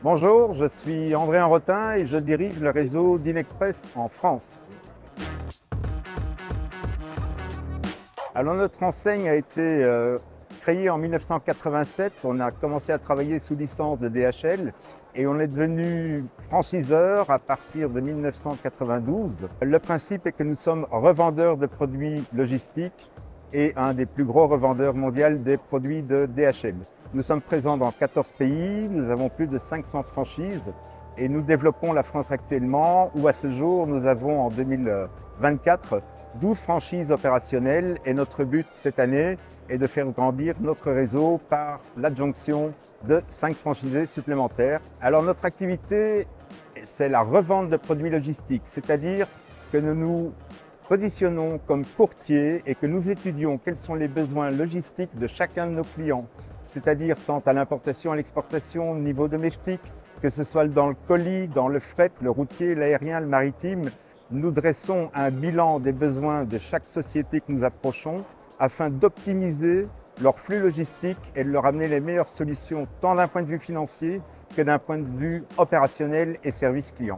Bonjour, je suis André Enrotin et je dirige le réseau d'Inexpress en France. Alors notre enseigne a été créée en 1987. On a commencé à travailler sous licence de DHL et on est devenu franchiseur à partir de 1992. Le principe est que nous sommes revendeurs de produits logistiques et un des plus gros revendeurs mondiaux des produits de DHL. Nous sommes présents dans 14 pays, nous avons plus de 500 franchises et nous développons la France actuellement où à ce jour nous avons en 2024 12 franchises opérationnelles et notre but cette année est de faire grandir notre réseau par l'adjonction de 5 franchisés supplémentaires. Alors notre activité, c'est la revente de produits logistiques, c'est-à-dire que nous nous positionnons comme courtiers et que nous étudions quels sont les besoins logistiques de chacun de nos clients, c'est-à-dire tant à l'importation, à l'exportation, au niveau domestique, que ce soit dans le colis, dans le fret, le routier, l'aérien, le maritime. Nous dressons un bilan des besoins de chaque société que nous approchons afin d'optimiser leur flux logistique et de leur amener les meilleures solutions tant d'un point de vue financier que d'un point de vue opérationnel et service client.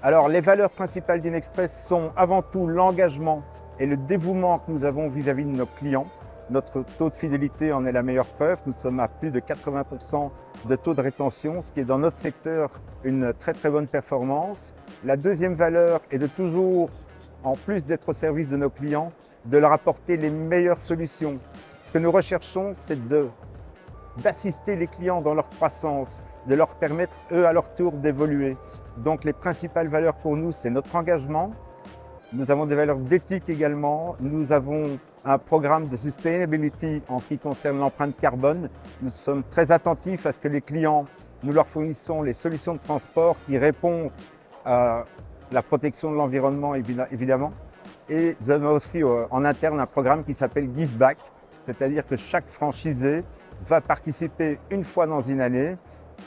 Alors les valeurs principales d'Inexpress sont avant tout l'engagement et le dévouement que nous avons vis-à-vis de nos clients. Notre taux de fidélité en est la meilleure preuve. Nous sommes à plus de 80% de taux de rétention, ce qui est dans notre secteur une très bonne performance. La deuxième valeur est de toujours, en plus d'être au service de nos clients, de leur apporter les meilleures solutions. Ce que nous recherchons, c'est d'assister les clients dans leur croissance, de leur permettre, eux, à leur tour, d'évoluer. Donc les principales valeurs pour nous, c'est notre engagement. Nous avons des valeurs d'éthique également. Nous avons un programme de sustainability en ce qui concerne l'empreinte carbone. Nous sommes très attentifs à ce que les clients, nous leur fournissons les solutions de transport qui répondent à la protection de l'environnement évidemment. Et nous avons aussi en interne un programme qui s'appelle Give Back, c'est-à-dire que chaque franchisé va participer une fois dans une année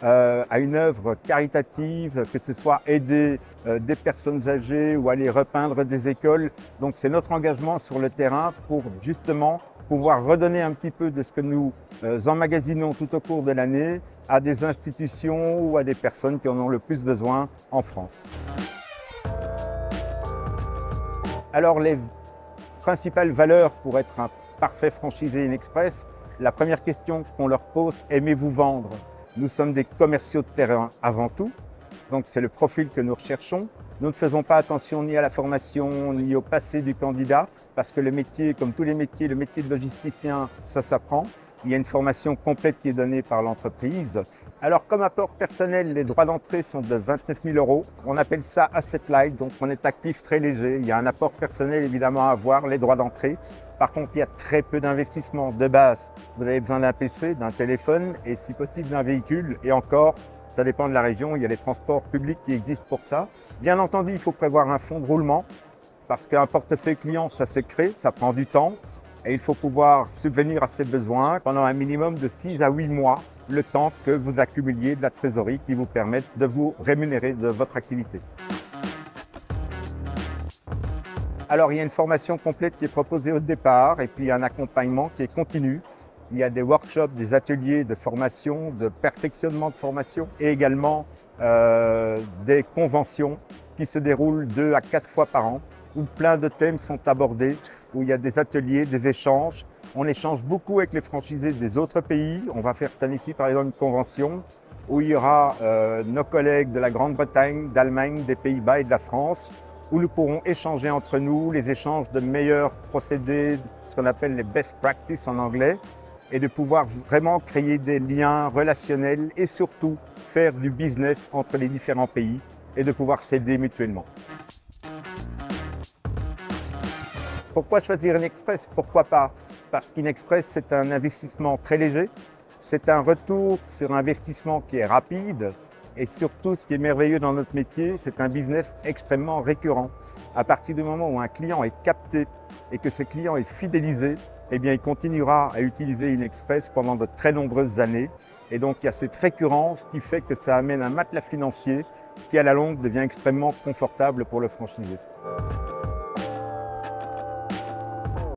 à une œuvre caritative, que ce soit aider des personnes âgées ou aller repeindre des écoles. Donc c'est notre engagement sur le terrain pour justement pouvoir redonner un petit peu de ce que nous emmagasinons tout au cours de l'année à des institutions ou à des personnes qui en ont le plus besoin en France. Alors les principales valeurs pour être un parfait franchisé Inexpress, la première question qu'on leur pose, aimez-vous vendre ? Nous sommes des commerciaux de terrain avant tout, donc c'est le profil que nous recherchons. Nous ne faisons pas attention ni à la formation ni au passé du candidat parce que le métier, comme tous les métiers, le métier de logisticien, ça s'apprend. Il y a une formation complète qui est donnée par l'entreprise. Alors comme apport personnel, les droits d'entrée sont de 29 000 €. On appelle ça asset light, donc on est actif très léger. Il y a un apport personnel évidemment à avoir, les droits d'entrée. Par contre, il y a très peu d'investissement de base. Vous avez besoin d'un PC, d'un téléphone et si possible d'un véhicule. Et encore, ça dépend de la région, il y a les transports publics qui existent pour ça. Bien entendu, il faut prévoir un fonds de roulement parce qu'un portefeuille client, ça se crée, ça prend du temps. Et il faut pouvoir subvenir à ses besoins pendant un minimum de 6 à 8 mois, le temps que vous accumuliez de la trésorerie qui vous permette de vous rémunérer de votre activité. Alors, il y a une formation complète qui est proposée au départ et puis un accompagnement qui est continu. Il y a des workshops, des ateliers de formation, de perfectionnement de formation et également des conventions qui se déroulent 2 à 4 fois par an où plein de thèmes sont abordés, où il y a des ateliers, des échanges. On échange beaucoup avec les franchisés des autres pays. On va faire cette année-ci par exemple une convention où il y aura nos collègues de la Grande-Bretagne, d'Allemagne, des Pays-Bas et de la France, où nous pourrons échanger entre nous les échanges de meilleurs procédés, ce qu'on appelle les best practices en anglais, et de pouvoir vraiment créer des liens relationnels et surtout faire du business entre les différents pays et de pouvoir s'aider mutuellement. Pourquoi choisir Inexpress? Pourquoi pas? Parce qu'Inexpress, c'est un investissement très léger, c'est un retour sur investissement qui est rapide et surtout, ce qui est merveilleux dans notre métier, c'est un business extrêmement récurrent. À partir du moment où un client est capté et que ce client est fidélisé, eh bien, il continuera à utiliser Inexpress pendant de très nombreuses années. Et donc, il y a cette récurrence qui fait que ça amène un matelas financier qui, à la longue, devient extrêmement confortable pour le franchisé.